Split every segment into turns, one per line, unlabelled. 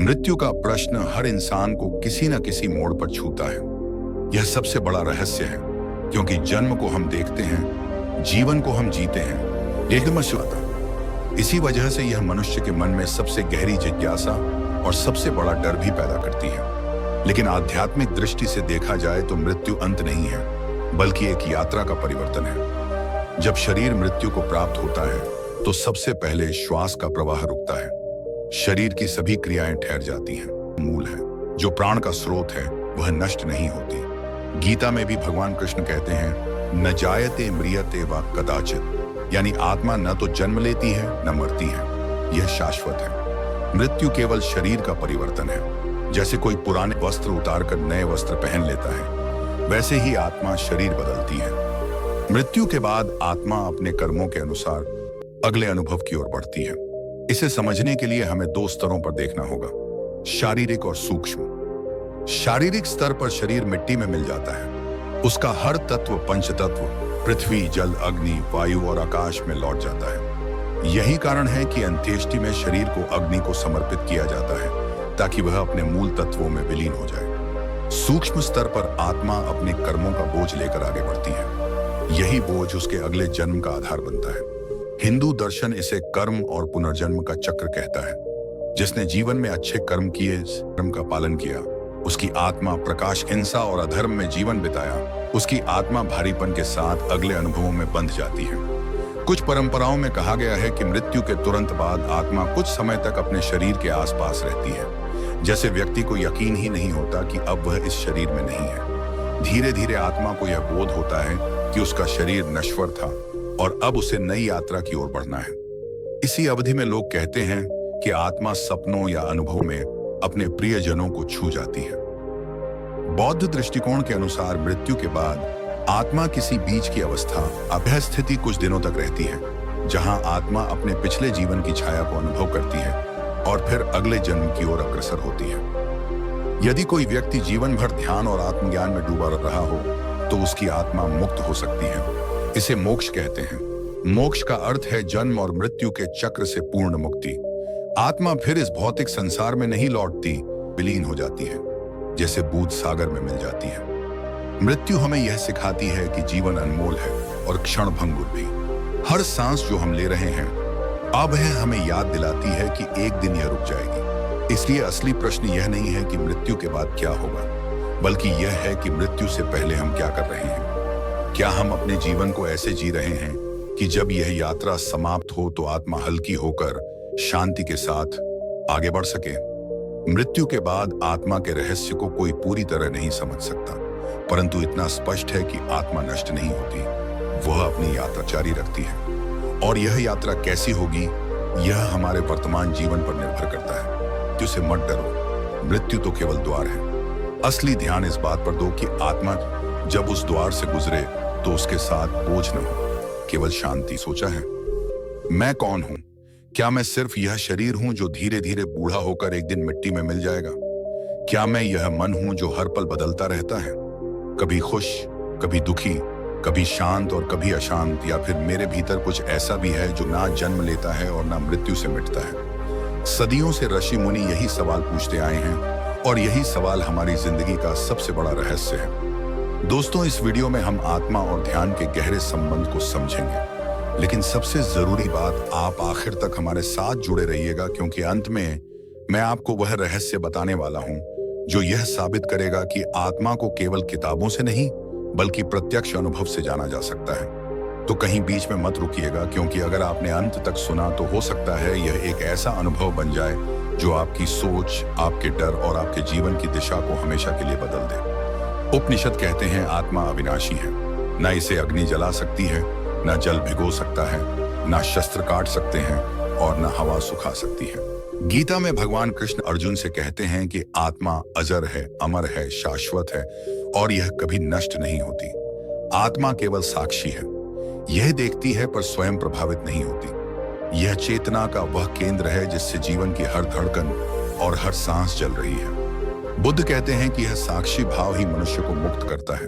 मृत्यु का प्रश्न हर इंसान को किसी न किसी मोड़ पर छूता है। यह सबसे बड़ा रहस्य है, क्योंकि जन्म को हम देखते हैं, जीवन को हम जीते हैं, लेकिन आता। इसी वजह से यह मनुष्य के मन में सबसे गहरी जिज्ञासा और सबसे बड़ा डर भी पैदा करती है। लेकिन आध्यात्मिक दृष्टि से देखा जाए तो मृत्यु अंत नहीं है, बल्कि एक यात्रा का परिवर्तन है। जब शरीर मृत्यु को प्राप्त होता है तो सबसे पहले श्वास का प्रवाह रुकता है। शरीर की सभी क्रियाएं ठहर जाती हैं। मूल है जो प्राण का स्रोत है वह नष्ट नहीं होती। गीता में भी भगवान कृष्ण कहते हैं, न जायते म्रियते वा कदाचित, यानी आत्मा न तो जन्म लेती है न मरती है, यह शाश्वत है। मृत्यु केवल शरीर का परिवर्तन है। जैसे कोई पुराने वस्त्र उतारकर नए वस्त्र पहन लेता है, वैसे ही आत्मा शरीर बदलती है। मृत्यु के बाद आत्मा अपने कर्मों के अनुसार अगले अनुभव की ओर बढ़ती है। इसे समझने के लिए हमें दो स्तरों पर देखना होगा, शारीरिक और सूक्ष्म। शारीरिक स्तर पर शरीर मिट्टी में मिल जाता है। उसका हर तत्व पंचतत्व पृथ्वी, जल, अग्नि, वायु और आकाश में लौट जाता है। यही कारण है कि अंत्येष्टि में शरीर को अग्नि को समर्पित किया जाता है, ताकि वह अपने मूल तत्वों में विलीन हो जाए। सूक्ष्म स्तर पर आत्मा अपने कर्मों का बोझ लेकर आगे बढ़ती है। यही बोझ उसके अगले जन्म का आधार बनता है। हिंदू दर्शन इसे कर्म और पुनर्जन्म का चक्र कहता है। जिसने जीवन में अच्छे कर्म किए, कर्म का पालन किया, उसकी आत्मा प्रकाश, हिंसा और अधर्म में जीवन बिताया, उसकी आत्मा भारीपन के साथ अगले अनुभवों में बंध जाती है। कुछ परंपराओं में कहा गया है कि मृत्यु के तुरंत बाद आत्मा कुछ समय तक अपने शरीर के आसपास रहती है, जैसे व्यक्ति को यकीन ही नहीं होता कि अब वह इस शरीर में नहीं है। धीरे धीरे आत्मा को यह बोध होता है कि उसका शरीर नश्वर था और अब उसे नई यात्रा की ओर बढ़ना है। इसी अवधि में लोग कहते हैं कि आत्मा सपनों या अनुभव में अपने प्रियजनों को छू जाती है। बौद्ध दृष्टिकोण के अनुसार मृत्यु के बाद आत्मा किसी बीच की अवस्था, अभय स्थिति कुछ दिनों तक रहती है, जहां आत्मा अपने पिछले जीवन की छाया को अनुभव करती है और फिर अगले जन्म की ओर अग्रसर होती है। यदि कोई व्यक्ति जीवन भर ध्यान और आत्मज्ञान में डूबा रहा हो तो उसकी आत्मा मुक्त हो सकती है। इसे मोक्ष कहते हैं। मोक्ष का अर्थ है जन्म और मृत्यु के चक्र से पूर्ण मुक्ति। आत्मा फिर इस भौतिक संसार में नहीं लौटती, विलीन हो जाती है, जैसे बूंद सागर में मिल जाती है। मृत्यु हमें यह सिखाती है कि जीवन अनमोल है और क्षण भंगुर भी। हर सांस जो हम ले रहे हैं अब है हमें याद दिलाती है कि एक दिन यह रुक जाएगी। इसलिए असली प्रश्न यह नहीं है कि मृत्यु के बाद क्या होगा, बल्कि यह है कि मृत्यु से पहले हम क्या कर रहे हैं। क्या हम अपने जीवन को ऐसे जी रहे हैं कि जब यह यात्रा समाप्त हो तो आत्मा हल्की होकर शांति के साथ आगे बढ़ सके। मृत्यु के बाद आत्मा के रहस्य को कोई पूरी तरह नहीं समझ सकता, परंतु इतना स्पष्ट है कि आत्मा नष्ट नहीं होती, वह अपनी यात्रा जारी रखती है। और यह यात्रा कैसी होगी, यह हमारे वर्तमान जीवन पर निर्भर करता है। जिसे मत डरो, मृत्यु तो केवल द्वार है। असली ध्यान इस बात पर दो कि आत्मा जब उस द्वार से गुजरे तो उसके साथ बोझ न हो, केवल शांति। सोचा है मैं कौन हूं? क्या मैं सिर्फ यह शरीर हूं जो धीरे धीरे बूढ़ा होकर एक दिन मिट्टी में मिल जाएगा? क्या मैं यह मन हूं जो हर पल बदलता रहता है, कभी खुश, कभी दुखी, कभी शांत और कभी अशांत? या फिर मेरे भीतर कुछ ऐसा भी है जो ना जन्म लेता है और ना मृत्यु से मिटता है? सदियों से ऋषि मुनि यही सवाल पूछते आए हैं और यही सवाल हमारी जिंदगी का सबसे बड़ा रहस्य है। दोस्तों, इस वीडियो में हम आत्मा और ध्यान के गहरे संबंध को समझेंगे, लेकिन सबसे जरूरी बात, आप आखिर तक हमारे साथ जुड़े रहिएगा, क्योंकि अंत में मैं आपको वह रहस्य बताने वाला हूं जो यह साबित करेगा कि आत्मा को केवल किताबों से नहीं बल्कि प्रत्यक्ष अनुभव से जाना जा सकता है। तो कहीं बीच में मत रुकिएगा, क्योंकि अगर आपने अंत तक सुना तो हो सकता है यह एक ऐसा अनुभव बन जाए जो आपकी सोच, आपके डर और आपके जीवन की दिशा को हमेशा के लिए बदल दे। उपनिषद कहते हैं आत्मा अविनाशी है। न इसे अग्नि जला सकती है, न जल भिगो सकता है, न शस्त्र काट सकते हैं और न हवा सुखा सकती है। गीता में भगवान कृष्ण अर्जुन से कहते हैं कि आत्मा अजर है, अमर है, शाश्वत है और यह कभी नष्ट नहीं होती। आत्मा केवल साक्षी है, यह देखती है पर स्वयं प्रभावित नहीं होती। यह चेतना का वह केंद्र है जिससे जीवन की हर धड़कन और हर सांस चल रही है। बुद्ध कहते हैं कि यह साक्षी भाव ही मनुष्य को मुक्त करता है।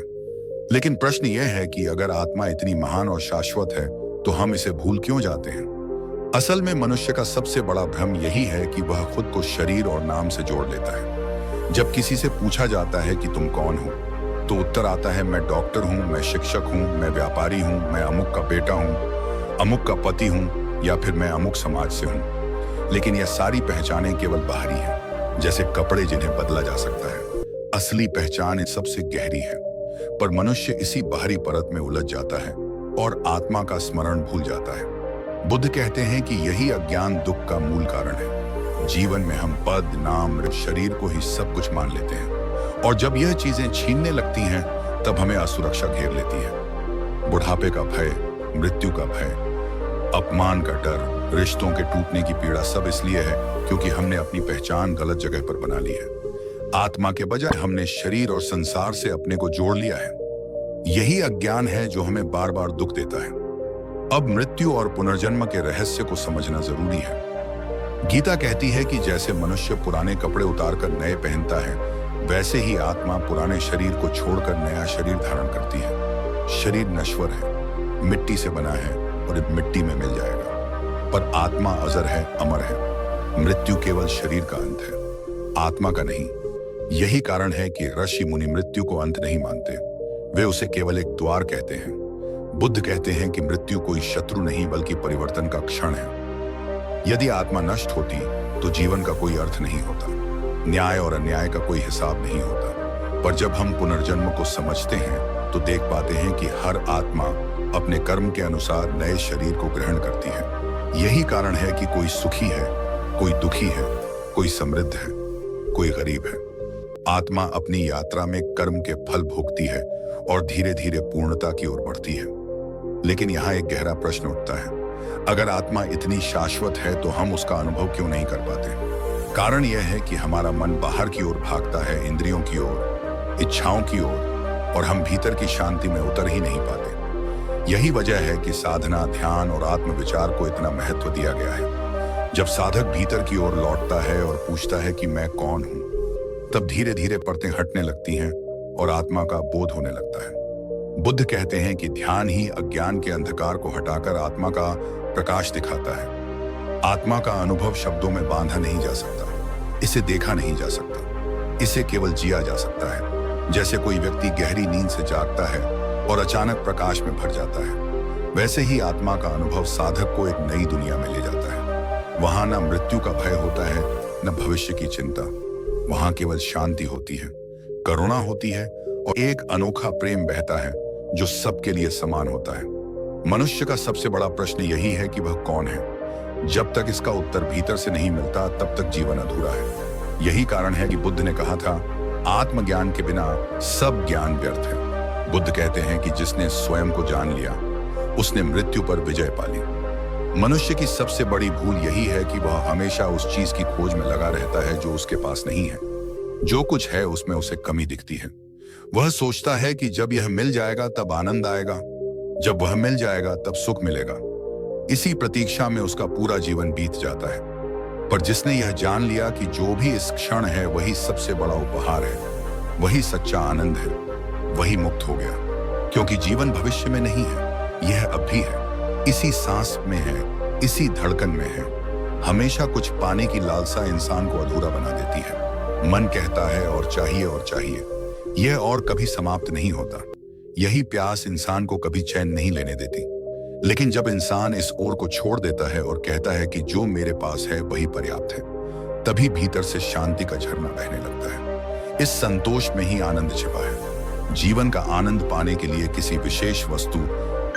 लेकिन प्रश्न यह है कि अगर आत्मा इतनी महान और शाश्वत है तो हम इसे भूल क्यों जाते हैं? असल में मनुष्य का सबसे बड़ा भ्रम यही है कि वह खुद को शरीर और नाम से जोड़ लेता है। जब किसी से पूछा जाता है कि तुम कौन हो, तो उत्तर आता है मैं डॉक्टर हूं, मैं शिक्षक हूं, मैं व्यापारी हूं, मैं अमुक का बेटा हूं, अमुक का पति हूं, या फिर मैं अमुक समाज से हूं। लेकिन यह सारी पहचानें केवल बाहरी हैं, जैसे कपड़े जिन्हें बदला जा सकता है। असली पहचान सबसे गहरी है, पर मनुष्य इसी बाहरी परत में उलझ जाता है और आत्मा का स्मरण भूल जाता है। बुद्ध कहते हैं कि यही अज्ञान दुख का मूल कारण है। जीवन में हम पद, नाम, शरीर को ही सब कुछ मान लेते हैं, और जब यह चीजें छीनने लगती हैं, तब हमें असुरक्षा घेर लेती है। बुढ़ापे का भय, मृत्यु का भय, अपमान का डर, रिश्तों के टूटने की पीड़ा, सब इसलिए है क्योंकि हमने अपनी पहचान गलत जगह पर बना ली है। आत्मा के बजाय हमने शरीर और संसार से अपने को जोड़ लिया है। यही अज्ञान है जो हमें बार बार दुख देता है। अब मृत्यु और पुनर्जन्म के रहस्य को समझना जरूरी है। गीता कहती है कि जैसे मनुष्य पुराने कपड़े उतारकर नए पहनता है, वैसे ही आत्मा पुराने शरीर को छोड़कर नया शरीर धारण करती है। शरीर नश्वर है, मिट्टी से बना है और मिट्टी में मिल जाएगा, पर आत्मा अजर है, अमर है। मृत्यु केवल शरीर का अंत है, आत्मा का नहीं। यही कारण है कि ऋषि मुनि मृत्यु को अंत नहीं मानते, वे उसे केवल एक द्वार कहते हैं। बुद्ध कहते हैं कि मृत्यु कोई शत्रु नहीं बल्कि परिवर्तन का क्षण है। यदि आत्मा नष्ट होती तो जीवन का कोई अर्थ नहीं होता, न्याय और अन्याय का कोई हिसाब नहीं होता। पर जब हम पुनर्जन्म को समझते हैं तो देख पाते हैं कि हर आत्मा अपने कर्म के अनुसार नए शरीर को ग्रहण करती है। यही कारण है कि कोई सुखी है, कोई दुखी है, कोई समृद्ध है, कोई गरीब है। आत्मा अपनी यात्रा में कर्म के फल भोगती है और धीरे धीरे पूर्णता की ओर बढ़ती है। लेकिन यहाँ एक गहरा प्रश्न उठता है, अगर आत्मा इतनी शाश्वत है तो हम उसका अनुभव क्यों नहीं कर पाते? कारण यह है कि हमारा मन बाहर की ओर भागता है, इंद्रियों की ओर, इच्छाओं की ओर, और हम भीतर की शांति में उतर ही नहीं पाते। यही वजह है कि साधना, ध्यान और आत्मविचार को इतना महत्व दिया गया है। जब साधक भीतर की ओर लौटता है और पूछता है कि मैं कौन हूं, तब धीरे धीरे परतें हटने लगती हैं और आत्मा का बोध होने लगता है। बुद्ध कहते हैं कि ध्यान ही अज्ञान के अंधकार को हटाकर आत्मा का प्रकाश दिखाता है। आत्मा का अनुभव शब्दों में बांधा नहीं जा सकता, इसे देखा नहीं जा सकता, इसे केवल जिया जा सकता है। जैसे कोई व्यक्ति गहरी नींद से जागता है और अचानक प्रकाश में भर जाता है, वैसे ही आत्मा का अनुभव साधक को एक नई दुनिया में ले जाता है। वहां न मृत्यु का भय होता है, न भविष्य की चिंता। वहां केवल शांति होती है, करुणा होती है और एक अनोखा प्रेम बहता है जो सबके लिए समान होता है। मनुष्य का सबसे बड़ा प्रश्न यही है कि वह कौन है। जब तक इसका उत्तर भीतर से नहीं मिलता, तब तक जीवन अधूरा है। यही कारण है कि बुद्ध ने कहा था, आत्मज्ञान के बिना सब ज्ञान व्यर्थ है। बुद्ध कहते हैं कि जिसने स्वयं को जान लिया, उसने मृत्यु पर विजय पा ली। मनुष्य की सबसे बड़ी भूल यही है कि वह हमेशा उस चीज की खोज में लगा रहता है जो उसके पास नहीं है। जो कुछ है उसमें उसे कमी दिखती है। वह सोचता है कि जब यह मिल जाएगा तब आनंद आएगा, जब वह मिल जाएगा तब सुख मिलेगा। इसी प्रतीक्षा में उसका पूरा जीवन बीत जाता है। पर जिसने यह जान लिया कि जो भी इस क्षण है वही सबसे बड़ा उपहार है, वही सच्चा आनंद है, वही मुक्त हो गया। क्योंकि जीवन भविष्य में नहीं है, यह अब भी है, इसी सांस में है, इसी धड़कन में है। हमेशा कुछ पाने की लालसा इंसान को अधूरा बना देती है। मन कहता है और चाहिए, यह और कभी समाप्त नहीं होता। यही प्यास इंसान को कभी चैन नहीं लेने देती। लेकिन जब इंसान इस ओर को छोड़ देता है और कहता है कि जो मेरे पास है वही पर्याप्त है, तभी भीतर से शांति का झरना बहने लगता है। इस संतोष में ही आनंद छिपा है। जीवन का आनंद पाने के लिए किसी विशेष वस्तु,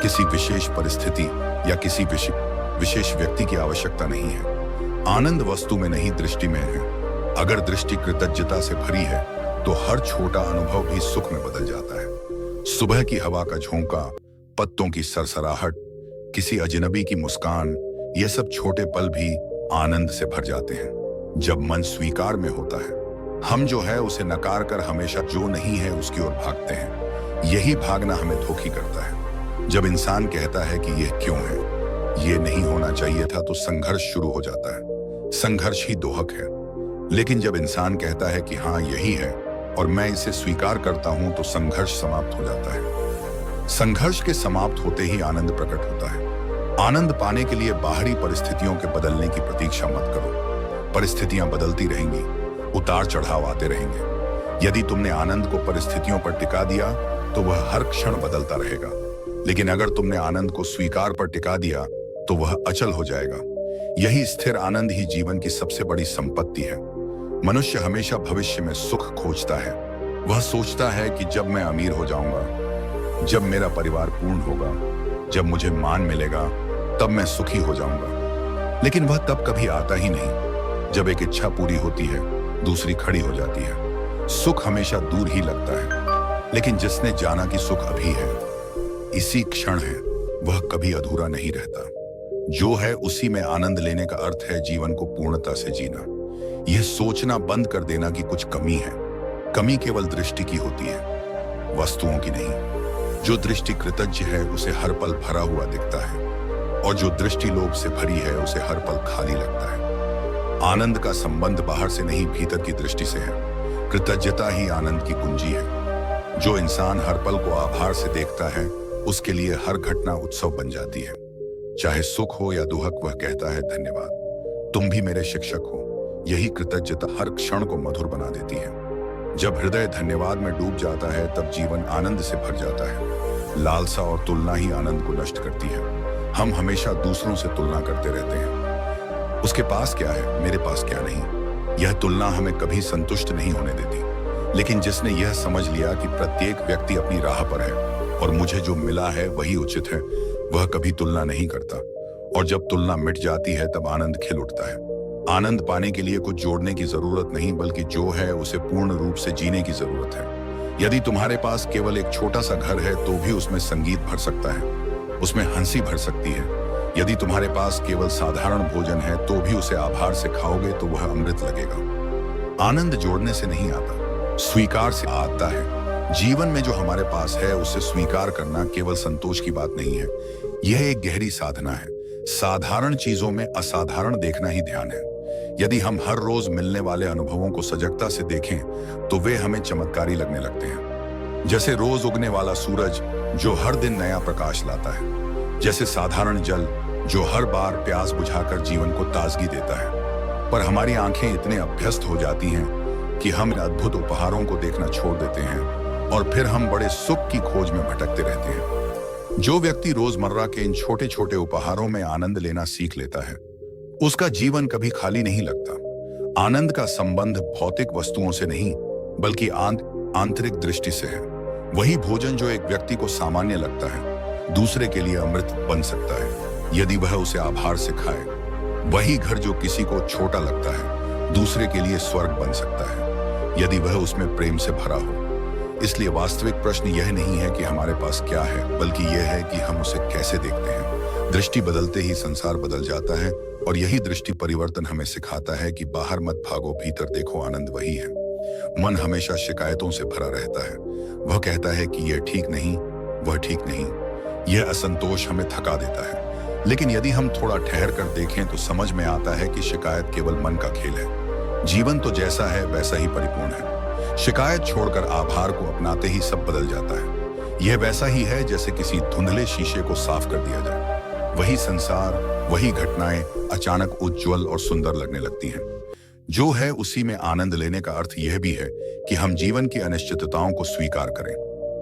किसी विशेष परिस्थिति या किसी विशेष व्यक्ति की आवश्यकता नहीं है। आनंद वस्तु में नहीं, दृष्टि में है। अगर दृष्टि कृतज्ञता से भरी है तो हर छोटा अनुभव भी सुख में बदल जाता है। सुबह की हवा का झोंका, पत्तों की सरसराहट, किसी अजनबी की मुस्कान, ये सब छोटे पल भी आनंद से भर जाते हैं। जब मन स्वीकार में होता है, हम जो है उसे नकार कर हमेशा जो नहीं है उसकी ओर भागते हैं। यही भागना हमें धोखी करता है। जब इंसान कहता है कि यह क्यों है, ये नहीं होना चाहिए था, तो संघर्ष शुरू हो जाता है। संघर्ष ही दोहक है। लेकिन जब इंसान कहता है कि हाँ यही है और मैं इसे स्वीकार करता हूं, तो संघर्ष समाप्त हो जाता है। संघर्ष के समाप्त होते ही आनंद प्रकट होता है। आनंद पाने के लिए बाहरी परिस्थितियों के बदलने की प्रतीक्षा मत करो। परिस्थितियां बदलती रहेंगी, उतार चढ़ाव आते रहेंगे। यदि तुमने आनंद को परिस्थितियों पर टिका दिया तो वह हर क्षण बदलता रहेगा, लेकिन अगर तुमने आनंद को स्वीकार पर टिका दिया तो वह अचल हो जाएगा। यही स्थिर आनंद ही जीवन की सबसे बड़ी संपत्ति है। मनुष्य हमेशा भविष्य में सुख खोजता है। वह सोचता है कि जब मैं अमीर हो जाऊंगा, जब मेरा परिवार पूर्ण होगा, जब मुझे मान मिलेगा, तब मैं सुखी हो जाऊंगा। लेकिन वह तब कभी आता ही नहीं। जब एक इच्छा पूरी होती है, दूसरी खड़ी हो जाती है। सुख हमेशा दूर ही लगता है, लेकिन जिसने जाना कि सुख अभी है, इसी क्षण है, वह कभी अधूरा नहीं रहता। जो है उसी में आनंद लेने का अर्थ है जीवन को पूर्णता से जीना। यह सोचना बंद कर देना कि कुछ कमी है। कमी केवल दृष्टि की होती है, वस्तुओं की नहीं। जो दृष्टि कृतज्ञ है उसे हर पल भरा हुआ दिखता है, और जो दृष्टि लोभ से भरी है उसे हर पल खाली लगता है। आनंद का संबंध बाहर से नहीं, भीतर की दृष्टि से है। कृतज्ञता ही आनंद की कुंजी है। जो इंसान हर पल को आभार से देखता है, उसके लिए हर घटना उत्सव बन जाती है। चाहे सुख हो या दुख, वह कहता है धन्यवाद, तुम भी मेरे शिक्षक हो। यही कृतज्ञता हर क्षण को मधुर बना देती है। जब हृदय धन्यवाद में डूब जाता है, तब जीवन आनंद से भर जाता है। लालसा और तुलना ही आनंद को नष्ट करती है। हम हमेशा दूसरों से तुलना करते रहते हैं। उसके पास क्या है, मेरे पास क्या नहीं। यह तुलना हमें कभी संतुष्ट नहीं होने देती। लेकिन जिसने यह समझ लिया कि प्रत्येक व्यक्ति अपनी राह पर है और मुझे जो मिला है वही उचित है, वह कभी तुलना नहीं करता। और जब तुलना मिट जाती है, तब आनंद खिल उठता है। आनंद पाने के लिए कुछ जोड़ने की जरूरत नहीं, बल्कि जो है उसे पूर्ण रूप से जीने की जरूरत है। यदि तुम्हारे पास केवल एक छोटा सा घर है, तो भी उसमें संगीत भर सकता है, उसमें हंसी भर सकती है। यदि तुम्हारे पास केवल साधारण भोजन है, तो भी उसे आभार से खाओगे तो वह अमृत लगेगा। आनंद जोड़ने से नहीं आता, स्वीकार से आता है। जीवन में जो हमारे पास है उसे स्वीकार करना केवल संतोष की बात नहीं है, यह एक गहरी साधना है। साधारण चीजों में असाधारण देखना ही ध्यान है। यदि हम हर रोज मिलने वाले अनुभवों को सजगता से देखें, तो वे हमें चमत्कारी लगने लगते हैं। जैसे रोज उगने वाला सूरज जो हर दिन नया प्रकाश लाता है, जैसे साधारण जल जो हर बार प्यास बुझाकर जीवन को ताजगी देता है। पर हमारी आंखें इतने अभ्यस्त हो जाती हैं कि हम इन अद्भुत उपहारों को देखना छोड़ देते हैं, और फिर हम बड़े सुख की खोज में भटकते रहते हैं। जो व्यक्ति रोजमर्रा के इन छोटे छोटे उपहारों में आनंद लेना सीख लेता है, उसका जीवन कभी खाली नहीं लगता। आनंद का संबंध भौतिक वस्तुओं से नहीं, बल्कि आंतरिक दृष्टि से है। वही भोजन जो एक व्यक्ति को सामान्य लगता है, दूसरे के लिए अमृत बन सकता है यदि वह उसे आभार से खाए। वही घर जो किसी को छोटा लगता है, दूसरे के लिए स्वर्ग बन सकता है यदि वह उसमें प्रेम से भरा हो। इसलिए वास्तविक प्रश्न यह नहीं है कि हमारे पास क्या है, बल्कि यह है कि हम उसे कैसे देखते हैं। दृष्टि बदलते ही संसार बदल जाता है, और यही दृष्टि परिवर्तन हमें सिखाता है कि बाहर मत भागो, भीतर देखो, आनंद वही है। मन हमेशा शिकायतों से भरा रहता है। वह कहता है कि यह ठीक नहीं, वह ठीक नहीं। यह असंतोष हमें थका देता है। लेकिन यदि हम थोड़ा ठहर कर देखें, तो समझ में आता है कि शिकायत केवल मन का खेल है। जीवन तो जैसा है वैसा ही परिपूर्ण है। शिकायत छोड़कर आभार को अपनाते ही सब बदल जाता है। यह वैसा ही है जैसे किसी धुंधले शीशे को साफ कर दिया जाए। वही संसार, वही घटनाएं अचानक उज्जवल और सुंदर लगने लगती हैं। जो है उसी में आनंद लेने का अर्थ यह भी है कि हम जीवन की अनिश्चितताओं को स्वीकार करें।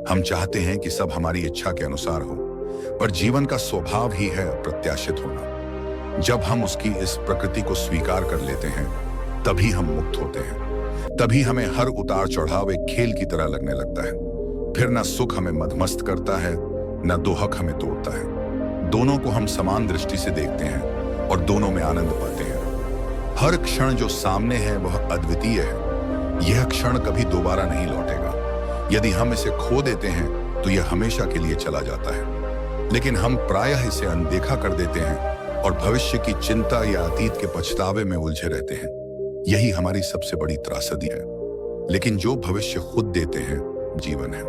हम चाहते हैं कि सब हमारी इच्छा के अनुसार हो, पर जीवन का स्वभाव ही है अप्रत्याशित होना। जब हम उसकी इस प्रकृति को स्वीकार कर लेते हैं, तभी हम मुक्त होते हैं। तभी हमें हर उतार चढ़ाव एक खेल की तरह लगने लगता है। फिर न सुख हमें मदमस्त करता है, न दुख हमें तोड़ता है। दोनों को हम समान दृष्टि से देखते हैं और दोनों में आनंद पाते हैं। हर क्षण जो सामने है वह अद्वितीय है। यह क्षण कभी दोबारा नहीं लौटेगा। यदि हम इसे खो देते हैं तो यह हमेशा के लिए चला जाता है। लेकिन हम प्रायः इसे अनदेखा कर देते हैं और भविष्य की चिंता या अतीत के पछतावे में उलझे रहते हैं। यही हमारी सबसे बड़ी त्रासदी है। लेकिन जो भविष्य खुद देते हैं, जीवन है,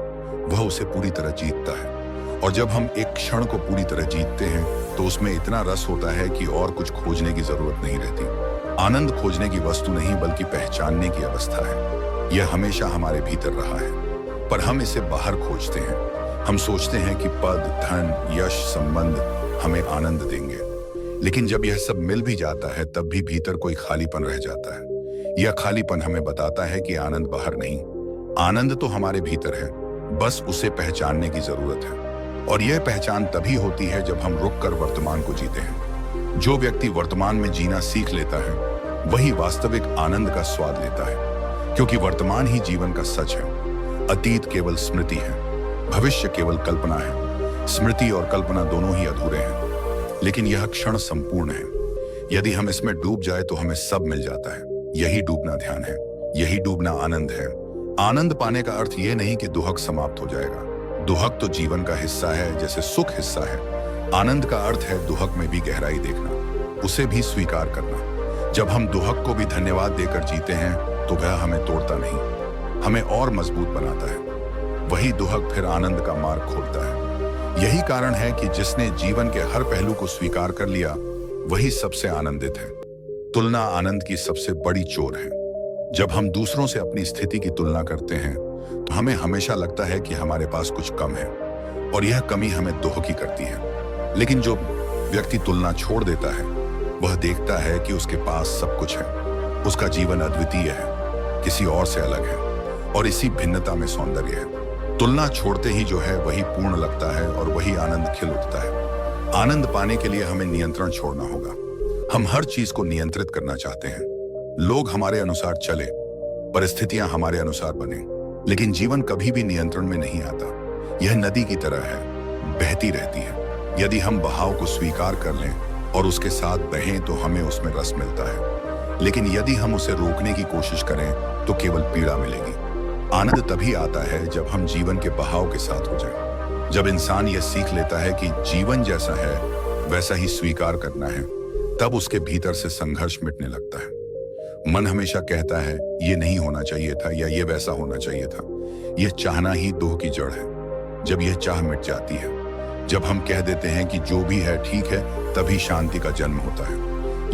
वह उसे पूरी तरह जीतता है। और जब हम एक क्षण को पूरी तरह जीतते हैं, तो उसमें इतना रस होता है कि और कुछ खोजने की जरूरत नहीं रहती। आनंद खोजने की वस्तु नहीं, बल्कि पहचानने की अवस्था है। यह हमेशा हमारे भीतर रहा है, पर हम इसे बाहर खोजते हैं। हम सोचते हैं कि पद, धन, यश, संबंध हमें आनंद देंगे। लेकिन जब यह सब मिल भी जाता है तब भी भीतर कोई खालीपन रह जाता है। यह खालीपन हमें बताता है कि आनंद बाहर नहीं, आनंद तो हमारे भीतर है, बस उसे पहचानने की जरूरत है। और यह पहचान तभी होती है जब हम रुककर वर्तमान को जीते हैं। जो व्यक्ति वर्तमान में जीना सीख लेता है वही वास्तविक आनंद का स्वाद लेता है, क्योंकि वर्तमान ही जीवन का सच है। अतीत केवल स्मृति है, भविष्य केवल कल्पना है। स्मृति और कल्पना दोनों ही अधूरे हैं, लेकिन यह क्षण संपूर्ण है। यदि हम इसमें डूब जाए तो हमें सब मिल जाता है। यही डूबना ध्यान है, यही डूबना आनंद है। आनंद पाने का अर्थ यह नहीं कि दुहक समाप्त हो जाएगा। दुहक तो जीवन का हिस्सा है, जैसे सुख हिस्सा है। आनंद का अर्थ है दुहक में भी गहराई देखना, उसे भी स्वीकार करना। जब हम दुहक को भी धन्यवाद देकर जीते हैं तो वह हमें तोड़ता नहीं, हमें और मजबूत बनाता है। वही दुहक फिर आनंद का मार्ग खोलता है। यही कारण है कि जिसने जीवन के हर पहलू को स्वीकार कर लिया वही सबसे आनंदित है। तुलना आनंद की सबसे बड़ी चोर है। जब हम दूसरों से अपनी स्थिति की तुलना करते हैं तो हमें हमेशा लगता है कि हमारे पास कुछ कम है, और यह कमी हमें दुखी करती है। लेकिन जो व्यक्ति तुलना छोड़ देता है वह देखता है कि उसके पास सब कुछ है। उसका जीवन अद्वितीय है, किसी और से अलग है, और इसी भिन्नता में सौंदर्य है। तुलना छोड़ते ही जो है वही पूर्ण लगता है और वही आनंद खिल उठता है। आनंद पाने के लिए हमें नियंत्रण छोड़ना होगा। हम हर चीज को नियंत्रित करना चाहते हैं। लोग हमारे अनुसार चले, परिस्थितियां हमारे अनुसार बने, लेकिन जीवन कभी भी नियंत्रण में नहीं आता। यह नदी की तरह है, बहती रहती है। यदि हम बहाव को स्वीकार कर लें और उसके साथ बहें तो हमें उसमें रस मिलता है, लेकिन यदि हम उसे रोकने की कोशिश करें तो केवल पीड़ा मिलेगी। आनंद तभी आता है जब हम जीवन के बहाव के साथ हो जाएं। जब इंसान यह सीख लेता है कि जीवन जैसा है वैसा ही स्वीकार करना है, तब उसके भीतर से संघर्ष मिटने लगता है। मन हमेशा कहता है ये नहीं होना चाहिए था या ये वैसा होना चाहिए था। यह चाहना ही दुख की जड़ है। जब यह चाह मिट जाती है, जब हम कह देते हैं कि जो भी है ठीक है, तभी शांति का जन्म होता है।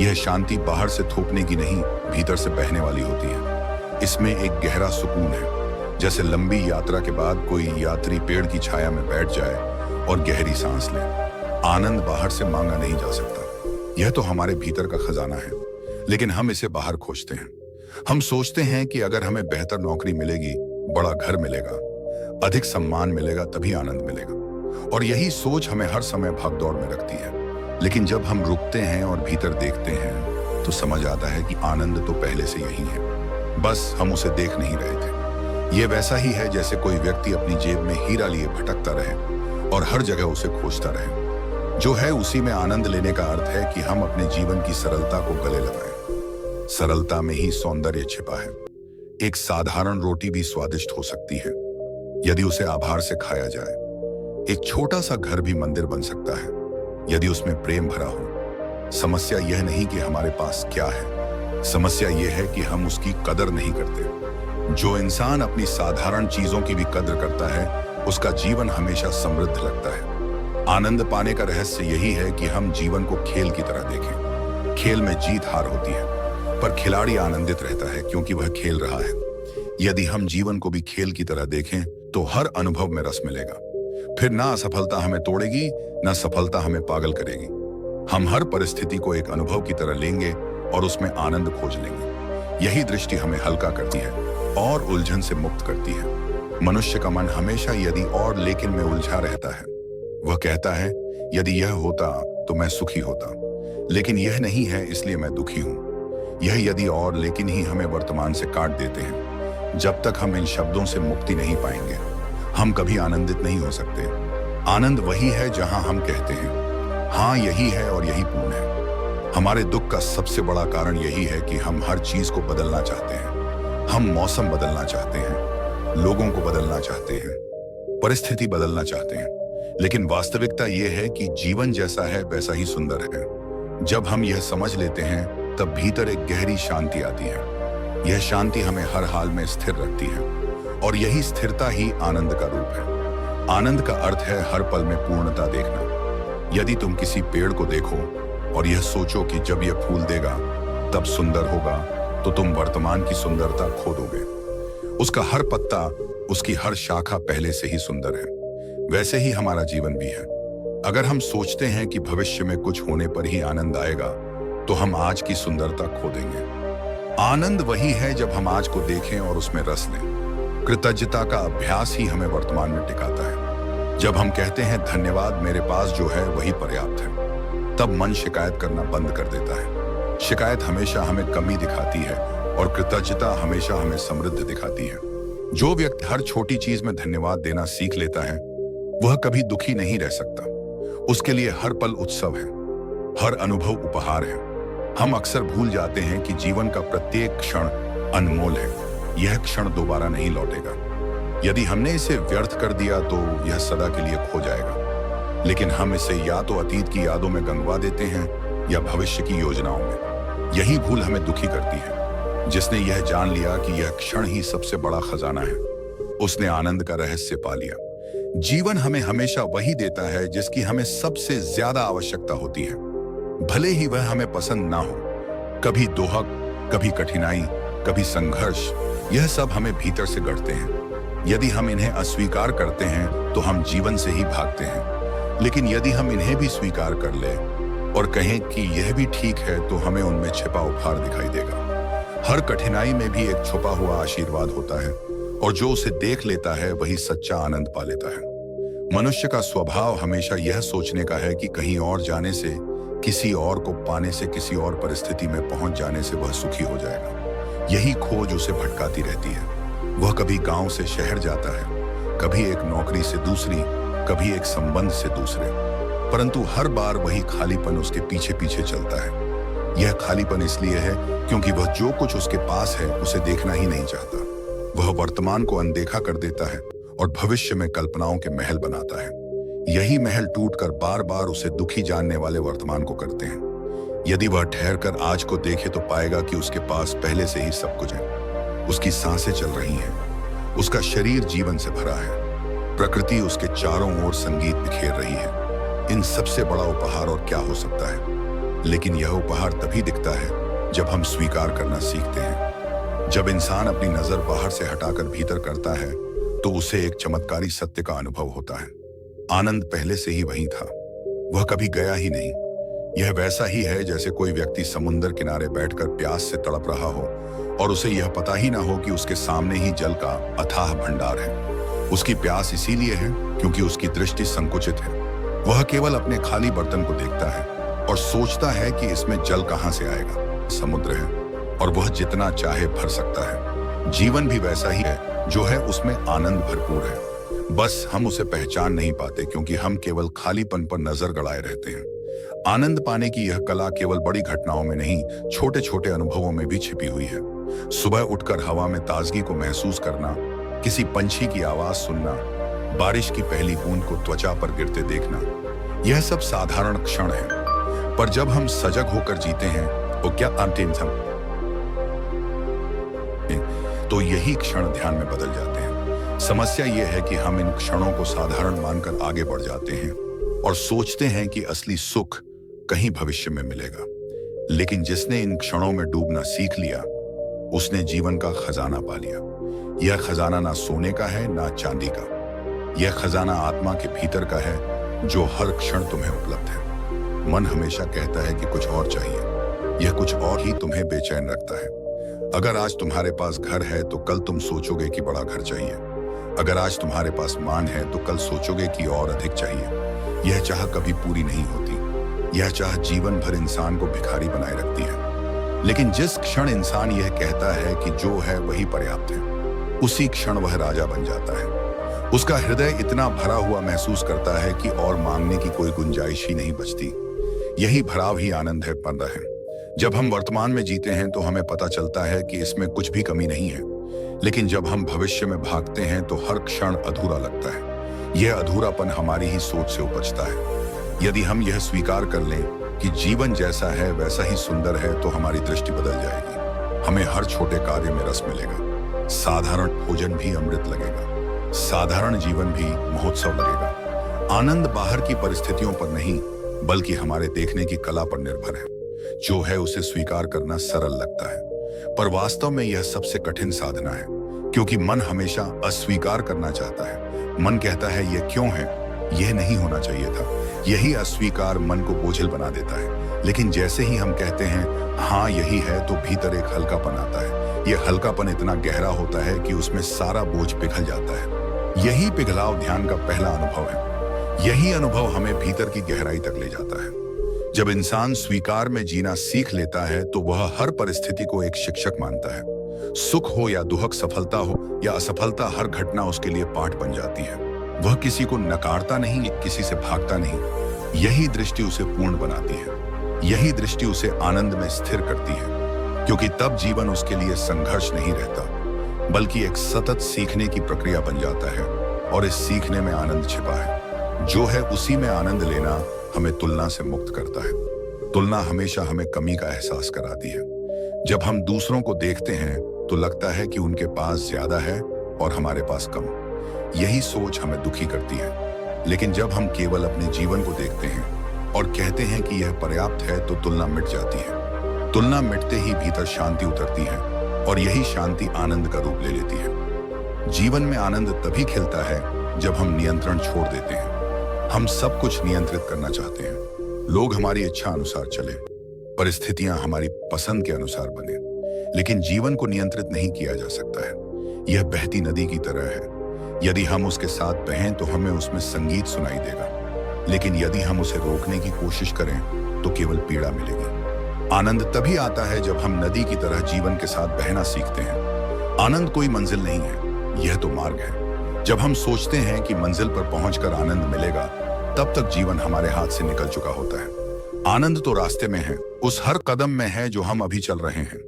यह शांति बाहर से थोपने की नहीं, भीतर से बहने वाली होती है। इसमें एक गहरा सुकून है, जैसे लंबी यात्रा के बाद कोई यात्री पेड़ की छाया में बैठ जाए और गहरी सांस ले। आनंद बाहर से मांगा नहीं जा सकता, यह तो हमारे भीतर का खजाना है, लेकिन हम इसे बाहर खोजते हैं। हम सोचते हैं कि अगर हमें बेहतर नौकरी मिलेगी, बड़ा घर मिलेगा, अधिक सम्मान मिलेगा, तभी आनंद मिलेगा। और यही सोच हमें हर समय भागदौड़ में रखती है। लेकिन जब हम रुकते हैं और भीतर देखते हैं तो समझ आता है कि आनंद तो पहले से यही है, बस हम उसे देख नहीं रहे थे। यह वैसा ही है जैसे कोई व्यक्ति अपनी जेब में हीरा लिए भटकता रहे और हर जगह उसे खोजता रहे। जो है उसी में आनंद लेने का अर्थ है कि हम अपने जीवन की सरलता को गले लगाएं। सरलता में ही सौंदर्य छिपा है। एक साधारण रोटी भी स्वादिष्ट हो सकती है यदि उसे आभार से खाया जाए। एक छोटा सा घर भी मंदिर बन सकता है यदि उसमें प्रेम भरा हो। समस्या यह नहीं कि हमारे पास क्या है, समस्या यह है कि हम उसकी कदर नहीं करते। जो इंसान अपनी साधारण चीजों की भी कदर करता है उसका जीवन हमेशा समृद्ध लगता है। आनंद पाने का रहस्य यही है कि हम जीवन को खेल की तरह देखें। खेल में जीत हार होती है, पर खिलाड़ी आनंदित रहता है क्योंकि वह खेल रहा है। यदि हम जीवन को भी खेल की तरह देखें तो हर अनुभव में रस मिलेगा। फिर ना असफलता हमें तोड़ेगी, ना सफलता हमें पागल करेगी। हम हर परिस्थिति को एक अनुभव की तरह लेंगे और उसमें आनंद खोज लेंगे। यही दृष्टि हमें हल्का करती है और उलझन से मुक्त करती है। मनुष्य का मन हमेशा यदि और लेकिन में उलझा रहता है। वह कहता है यदि यह होता तो मैं सुखी होता, लेकिन यह नहीं है इसलिए मैं दुखी हूं। यह यदि और लेकिन ही हमें वर्तमान से काट देते हैं। जब तक हम इन शब्दों से मुक्ति नहीं पाएंगे हम कभी आनंदित नहीं हो सकते। आनंद वही है जहां हम कहते हैं हाँ यही है और यही पूर्ण है। हमारे दुख का सबसे बड़ा कारण यही है कि हम हर चीज को बदलना चाहते हैं। हम मौसम बदलना चाहते हैं, लोगों को बदलना चाहते हैं, परिस्थिति बदलना चाहते हैं, लेकिन वास्तविकता यह है कि जीवन जैसा है वैसा ही सुंदर है। जब हम यह समझ लेते हैं तब भीतर एक गहरी शांति आती है। यह शांति हमें हर हाल में स्थिर रखती है और यही स्थिरता ही आनंद का रूप है। आनंद का अर्थ है हर पल में पूर्णता देखना। यदि तुम किसी पेड़ को देखो और यह सोचो कि जब यह फूल देगा तब सुंदर होगा, तो तुम वर्तमान की सुंदरता खो दोगे। उसका हर पत्ता, उसकी हर शाखा पहले से ही सुंदर है। वैसे ही हमारा जीवन भी है। अगर हम सोचते हैं कि भविष्य में कुछ होने पर ही आनंद आएगा, तो हम आज की सुंदरता खो देंगे। आनंद वही है जब हम आज को देखें और उसमें रस लें। कृतज्ञता का अभ्यास ही हमें वर्तमान में टिकाता है। जब हम कहते हैं धन्यवाद, मेरे पास जो है वही पर्याप्त है, तब मन शिकायत करना बंद कर देता है। शिकायत हमेशा हमें कमी दिखाती है और कृतज्ञता हमेशा हमें समृद्ध दिखाती है। जो व्यक्ति हर छोटी चीज में धन्यवाद देना सीख लेता है, वह कभी दुखी नहीं रह सकता। उसके लिए हर पल उत्सव है, हर अनुभव उपहार है। हम अक्सर भूल जाते हैं कि जीवन का प्रत्येक क्षण अनमोल है। यह क्षण दोबारा नहीं लौटेगा। यदि हमने इसे व्यर्थ कर दिया तो यह सदा के लिए खो जाएगा। लेकिन हम इसे या तो अतीत की यादों में गंवा देते हैं या भविष्य की योजनाओं में। यही भूल हमें दुखी करती है। जिसने यह जान लिया कि यह क्षण ही सबसे बड़ा खजाना है, उसने आनंद का रहस्य पा लिया। जीवन हमें हमेशा वही देता है जिसकी हमें सबसे ज्यादा आवश्यकता होती है, भले ही वह हमें पसंद ना हो। कभी दोहक, कभी कठिनाई, कभी संघर्ष, यह सब हमें भीतर से गढ़ते हैं। यदि हम इन्हें अस्वीकार करते हैं तो हम जीवन से ही भागते हैं। लेकिन यदि हम इन्हें भी स्वीकार कर लें और कहें कि यह भी ठीक है, तो हमें उनमें छिपा उपहार दिखाई देगा। हर कठिनाई में भी एक छुपा हुआ आशीर्वाद होता है, और जो उसे देख लेता है वही सच्चा आनंद पा लेता है। मनुष्य का स्वभाव हमेशा यह सोचने का है कि कहीं और जाने से, किसी और को पाने से, किसी और परिस्थिति में पहुंच जाने से वह सुखी हो जाएगा। यही खोज उसे भटकाती रहती है। वह कभी गांव से शहर जाता है, कभी एक नौकरी से दूसरी, कभी एक संबंध से दूसरे, परंतु हर बार वही खालीपन उसके पीछे पीछे चलता है। यह खालीपन इसलिए है क्योंकि वह जो कुछ उसके पास है उसे देखना ही नहीं चाहता। वह वर्तमान को अनदेखा कर देता है और भविष्य में कल्पनाओं के महल बनाता है। यही महल टूटकर बार बार उसे दुखी जानने वाले वर्तमान को करते हैं। यदि वह ठहर कर आज को देखे तो पाएगा कि उसके पास पहले से ही सब कुछ है। उसकी सांसें चल रही हैं, उसका शरीर जीवन से भरा है, प्रकृति उसके चारों ओर संगीत बिखेर रही है। इन सबसे बड़ा उपहार और क्या हो सकता है? लेकिन यह उपहार तभी दिखता है जब हम स्वीकार करना सीखते हैं। जब इंसान अपनी नजर बाहर से हटाकर भीतर करता है तो उसे एक चमत्कारी सत्य का अनुभव होता है। आनंद पहले से ही वहीं था, वह कभी गया ही नहीं। यह वैसा ही है जैसे कोई व्यक्ति समुद्र किनारे बैठकर प्यास से तड़प रहा हो और उसे यह पता ही ना हो कि उसके सामने ही जल का अथाह भंडार है। उसकी प्यास इसीलिए है क्योंकि उसकी दृष्टि संकुचित है। वह केवल अपने खाली बर्तन को देखता है और सोचता है कि इसमें जल कहां से आएगा। समुद्र है और वह जितना चाहे भर सकता है। जीवन भी वैसा ही है, जो है उसमें आनंद भरपूर है। बस हम उसे पहचान नहीं पाते क्योंकि हम केवल खालीपन पर नजर गड़ाए रहते हैं। आनंद पाने की यह कला केवल बड़ी घटनाओं में नहीं, छोटे छोटे अनुभवों में भी छिपी हुई है। सुबह उठकर हवा में ताजगी को महसूस करना, किसी पंछी की आवाज सुनना, बारिश की पहली बूंद को त्वचा पर गिरते देखना, यह सब साधारण क्षण है। पर जब हम सजग होकर जीते हैं तो क्या अंतिम तो यही क्षण ध्यान में बदल जाते हैं। समस्या यह है कि हम इन क्षणों को साधारण मानकर आगे बढ़ जाते हैं और सोचते हैं कि असली सुख कहीं भविष्य में मिलेगा। लेकिन जिसने इन क्षणों में डूबना सीख लिया, उसने जीवन का खजाना पा लिया। यह खजाना ना सोने का है ना चांदी का, यह खजाना आत्मा के भीतर का है जो हर क्षण तुम्हें उपलब्ध है। मन हमेशा कहता है कि कुछ और चाहिए, यह कुछ और ही तुम्हें बेचैन रखता है। अगर आज तुम्हारे पास घर है तो कल तुम सोचोगे कि बड़ा घर चाहिए। अगर आज तुम्हारे पास मान है तो कल सोचोगे कि और अधिक चाहिए। यह चाह कभी पूरी नहीं होती। यह चाह जीवन भर इंसान को भिखारी बनाए रखती है। लेकिन जिस क्षण इंसान यह कहता है कि जो है वही पर्याप्त है, उसी क्षण वह राजा बन जाता है। उसका हृदय इतना भरा हुआ महसूस करता है कि और मांगने की कोई गुंजाइश ही नहीं बचती। यही भराव ही आनंद है, पर्दा है। जब हम वर्तमान में जीते हैं तो हमें पता चलता है कि इसमें कुछ भी कमी नहीं है। लेकिन जब हम भविष्य में भागते हैं तो हर क्षण अधूरा लगता है। यह अधूरापन हमारी ही सोच से उपजता है। यदि हम यह स्वीकार कर लें कि जीवन जैसा है वैसा ही सुंदर है, तो हमारी दृष्टि बदल जाएगी। हमें हर छोटे कार्य में रस मिलेगा। साधारण भोजन भी अमृत लगेगा। साधारण जीवन भी महोत्सव लगेगा। आनंद बाहर की परिस्थितियों पर नहीं, बल्कि हमारे देखने की कला पर निर्भर है। जो है उसे स्वीकार करना सरल लगता है, पर वास्तव में यह सबसे कठिन साधना है, क्योंकि मन हमेशा अस्वीकार करना चाहता है। मन कहता है यह क्यों है, यह नहीं होना चाहिए था। यही अस्वीकार मन को बोझिल बना देता है। लेकिन जैसे ही हम कहते हैं हाँ यही है, तो भीतर एक हल्कापन आता है। यह हल्कापन इतना गहरा होता है कि उसमें सारा बोझ पिघल जाता है। यही पिघलाव ध्यान का पहला अनुभव है। यही अनुभव हमें भीतर की गहराई तक ले जाता है। जब इंसान स्वीकार में जीना सीख लेता है तो वह हर परिस्थिति को एक शिक्षक मानता है। सुख हो या दुख, सफलता हो या असफलता, हर घटना उसके लिए पाठ बन जाती है। वह किसी को नकारता नहीं, किसी से भागता नहीं। यही दृष्टि उसे पूर्ण बनाती है। यही दृष्टि उसे आनंद में स्थिर करती है, क्योंकि तब जीवन उसके लिए संघर्ष नहीं रहता, बल्कि एक सतत सीखने की प्रक्रिया बन जाता है। और इस सीखने में आनंद छिपा है। जो है उसी में आनंद लेना हमें तुलना से मुक्त करता है। तुलना हमेशा हमें कमी का एहसास कराती है। जब हम दूसरों को देखते हैं तो लगता है कि उनके पास ज्यादा है और हमारे पास कम। यही सोच हमें दुखी करती है। लेकिन जब हम केवल अपने जीवन को देखते हैं और कहते हैं कि यह पर्याप्त है, तो तुलना मिट जाती है। तुलना मिटते ही भीतर शांति उतरती है और यही शांति आनंद का रूप ले लेती है। जीवन में आनंद तभी खिलता है जब हम नियंत्रण छोड़ देते हैं। हम सब कुछ नियंत्रित करना चाहते हैं। लोग हमारी इच्छा अनुसार चले, परिस्थितियां हमारी पसंद के अनुसार बने, लेकिन जीवन को नियंत्रित नहीं किया जा सकता है। यह बहती नदी की तरह है। यदि हम उसके साथ बहें तो हमें उसमें संगीत सुनाई देगा, लेकिन यदि हम उसे रोकने की कोशिश करें तो केवल पीड़ा मिलेगी। आनंद तभी आता है जब हम नदी की तरह जीवन के साथ बहना सीखते हैं। आनंद कोई मंजिल नहीं है, यह तो मार्ग है। जब हम सोचते हैं कि मंजिल पर पहुंचकर आनंद मिलेगा, तब तक जीवन हमारे हाथ से निकल चुका होता है। आनंद तो रास्ते में है, उस हर कदम में है जो हम अभी चल रहे हैं।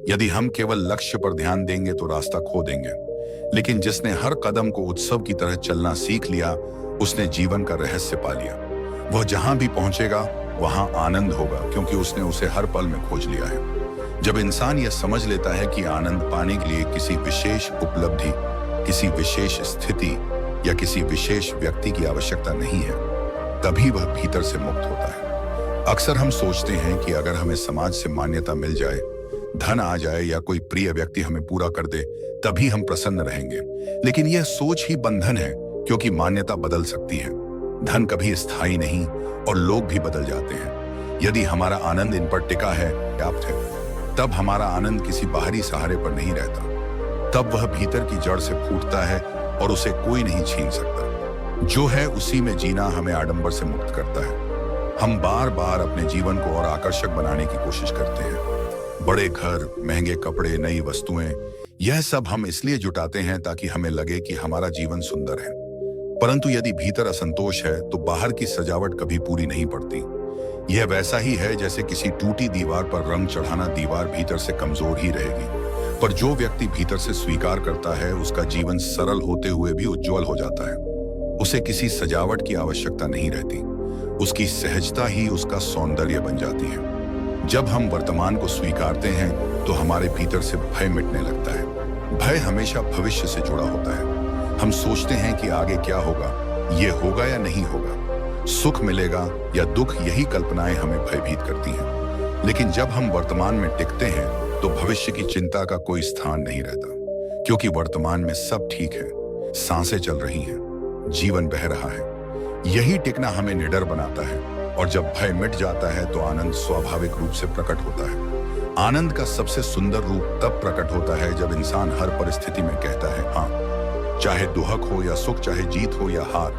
यदि हम केवल लक्ष्य पर ध्यान देंगे तो रास्ता खो देंगे, लेकिन जिसने हर कदम को उत्सव की तरह चलना सीख लिया, उसने जीवन का रहस्य पा लिया। वह जहां भी पहुंचेगा वहां आनंद होगा, क्योंकि उसने उसे हर पल में खोज लिया है। जब इंसान यह समझ लेता है कि आनंद पाने के लिए किसी विशेष उपलब्धि, किसी विशेष स्थिति या किसी विशेष व्यक्ति की आवश्यकता नहीं है, तभी वह भीतर से मुक्त होता है। अक्सर हम सोचते हैं कि अगर हमें समाज से मान्यता मिल जाए, धन आ जाए या कोई प्रिय व्यक्ति हमें पूरा कर दे, तभी हम प्रसन्न रहेंगे। लेकिन यह सोच ही बंधन है, क्योंकि मान्यता बदल सकती है, धन कभी स्थायी नहीं और लोग भी बदल जाते हैं। यदि हमारा आनंद इन पर टिका है, पर्याप्त है, तब हमारा आनंद किसी बाहरी सहारे पर नहीं रहता। तब वह भीतर की जड़ से फूटता है और उसे कोई नहीं छीन सकता। जो है उसी में जीना हमें आडंबर से मुक्त करता है। हम बार बार अपने जीवन को और आकर्षक बनाने की कोशिश करते हैं। बड़े घर, महंगे कपड़े, नई वस्तुएं, यह सब हम इसलिए जुटाते हैं ताकि हमें लगे कि हमारा जीवन सुंदर है। परंतु यदि भीतर असंतोष है तो बाहर की सजावट कभी पूरी नहीं पड़ती। यह वैसा ही है जैसे किसी टूटी दीवार पर रंग चढ़ाना, दीवार भीतर से कमजोर ही रहेगी। पर जो व्यक्ति भीतर से स्वीकार करता है, उसका जीवन सरल होते हुए भी उज्जवल हो जाता है। उसे किसी सजावट की आवश्यकता नहीं रहती। उसकी सहजता ही उसका सौंदर्य बन जाती है। जब हम वर्तमान को स्वीकारते हैं तो हमारे भीतर से भय मिटने लगता है। भय हमेशा भविष्य से जुड़ा होता है। हम सोचते हैं कि आगे क्या होगा, ये होगा या नहीं होगा, सुख मिलेगा या दुख, यही कल्पनाएं हमें भयभीत करती हैं। लेकिन जब हम वर्तमान में टिकते हैं तो भविष्य की चिंता का कोई स्थान नहीं रहता, क्योंकि वर्तमान में सब ठीक है, सांसें चल रही हैं, जीवन बह रहा है। यही टिकना हमें निडर बनाता है। और जब भय मिट जाता है तो आनंद स्वाभाविक रूप से प्रकट होता है। आनंद का सबसे सुंदर रूप तब प्रकट होता है जब इंसान हर परिस्थिति में कहता है हाँ। चाहे दुख हो या सुख, चाहे जीत हो या हार,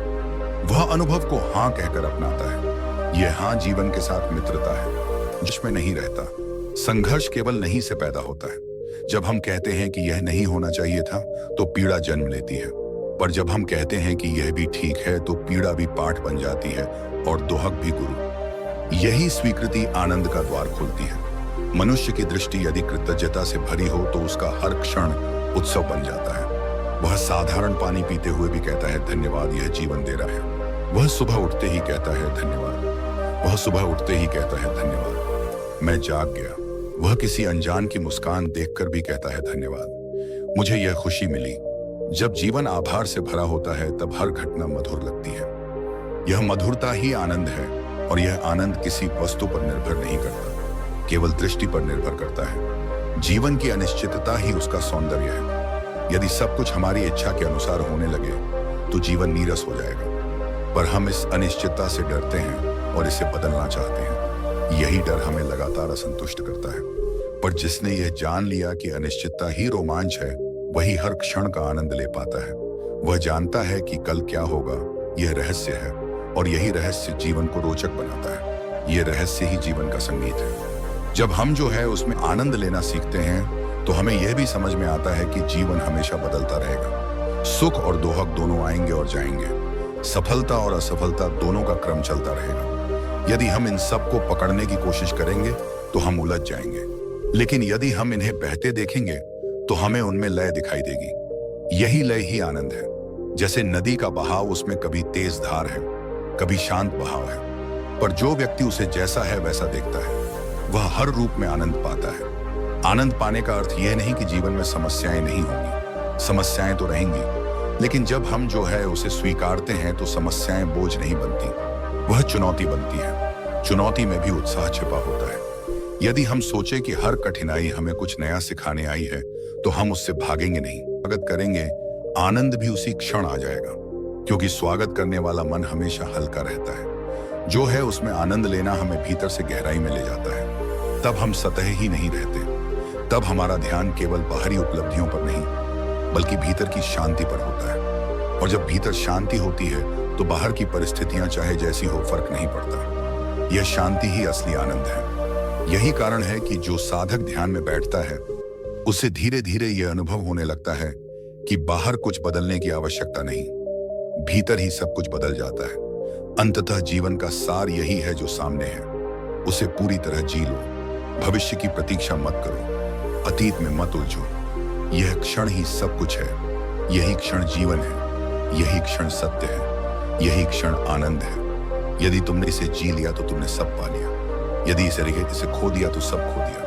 वह अनुभव को हाँ कहकर अपनाता है। यह हाँ जीवन के साथ मित्रता है, जिसमें नहीं रहता। संघर्ष केवल नहीं से पैदा होता है। जब हम कहते हैं कि यह नहीं होना चाहिए था तो पीड़ा जन्म लेती है, पर जब हम कहते हैं कि यह भी ठीक है तो पीड़ा भी पाठ बन जाती है और दुहक भी गुरु। यही स्वीकृति आनंद का द्वार खोलती है। मनुष्य की दृष्टि यदि कृतज्ञता से भरी हो तो उसका हर क्षण उत्सव बन जाता है। वह साधारण पानी पीते हुए भी कहता है धन्यवाद, यह जीवन दे रहा है। वह सुबह उठते ही कहता है धन्यवाद। वह सुबह उठते ही कहता है धन्यवाद, मैं जाग गया। वह किसी अनजान की मुस्कान देखकर भी कहता है धन्यवाद, मुझे यह खुशी मिली। जब जीवन आभार से भरा होता है तब हर घटना मधुर लगती है। यह मधुरता ही आनंद है, और यह आनंद किसी वस्तु पर निर्भर नहीं करता, केवल दृष्टि पर निर्भर करता है। जीवन की अनिश्चितता ही उसका सौंदर्य है। यदि सब कुछ हमारी इच्छा के अनुसार होने लगे तो जीवन नीरस हो जाएगा। पर हम इस अनिश्चितता से डरते हैं और इसे बदलना चाहते हैं। यही डर हमें लगातार असंतुष्ट करता है। पर जिसने यह जान लिया कि अनिश्चितता ही रोमांच है, वही हर क्षण का आनंद ले पाता है। वह जानता है कि कल क्या होगा, यह रहस्य है, और यही रहस्य जीवन को रोचक बनाता है। यह रहस्य ही जीवन का संगीत है। जब हम जो है उसमें आनंद लेना सीखते हैं, तो हमें यह भी समझ में आता है कि जीवन हमेशा बदलता रहेगा। सुख और दोहक दोनों आएंगे और जाएंगे। सफलता और असफलता दोनों का क्रम चलता रहेगा। यदि हम इन सब को पकड़ने की कोशिश करेंगे तो हम उलझ जाएंगे, लेकिन यदि हम इन्हें बहते देखेंगे तो हमें उनमें लय दिखाई देगी। यही लय ही आनंद है। जैसे नदी का बहाव, उसमें कभी तेज धार है, कभी शांत बहाव है, पर जो व्यक्ति उसे जैसा है वैसा देखता है, वह हर रूप में आनंद पाता है। आनंद पाने का अर्थ यह नहीं कि जीवन में समस्याएं नहीं होंगी। समस्याएं तो रहेंगी, लेकिन जब हम जो है उसे स्वीकारते हैं तो समस्याएं बोझ नहीं बनती, वह चुनौती बनती है। चुनौती में भी उत्साह छिपा होता है। यदि हम सोचे कि हर कठिनाई हमें कुछ नया सिखाने आई है, तो हम उससे भागेंगे नहीं, स्वागत करेंगे। आनंद भी उसी क्षण आ जाएगा, क्योंकि स्वागत करने वाला मन हमेशा हल्का रहता है। जो है उसमें आनंद लेना हमें भीतर से गहराई में ले जाता है। तब हम सतह ही नहीं रहते। तब हमारा ध्यान केवल बाहरी उपलब्धियों पर नहीं, बल्कि भीतर की शांति पर होता है। और जब भीतर शांति होती है तो बाहर की परिस्थितियां चाहे जैसी हो, फर्क नहीं पड़ता। यह शांति ही असली आनंद है। यही कारण है कि जो साधक ध्यान में बैठता है, उसे धीरे धीरे यह अनुभव होने लगता है कि बाहर कुछ बदलने की आवश्यकता नहीं, भीतर ही सब कुछ बदल जाता है। अंततः जीवन का सार यही है जो सामने है, उसे पूरी तरह जी लो। भविष्य की प्रतीक्षा मत करो, अतीत में मत उलझो। यह क्षण ही सब कुछ है। यही क्षण जीवन है, यही क्षण सत्य है, यही क्षण आनंद है। यदि तुमने इसे जी लिया तो तुमने सब पा लिया। यदि इसे खो दिया तो सब खो दिया।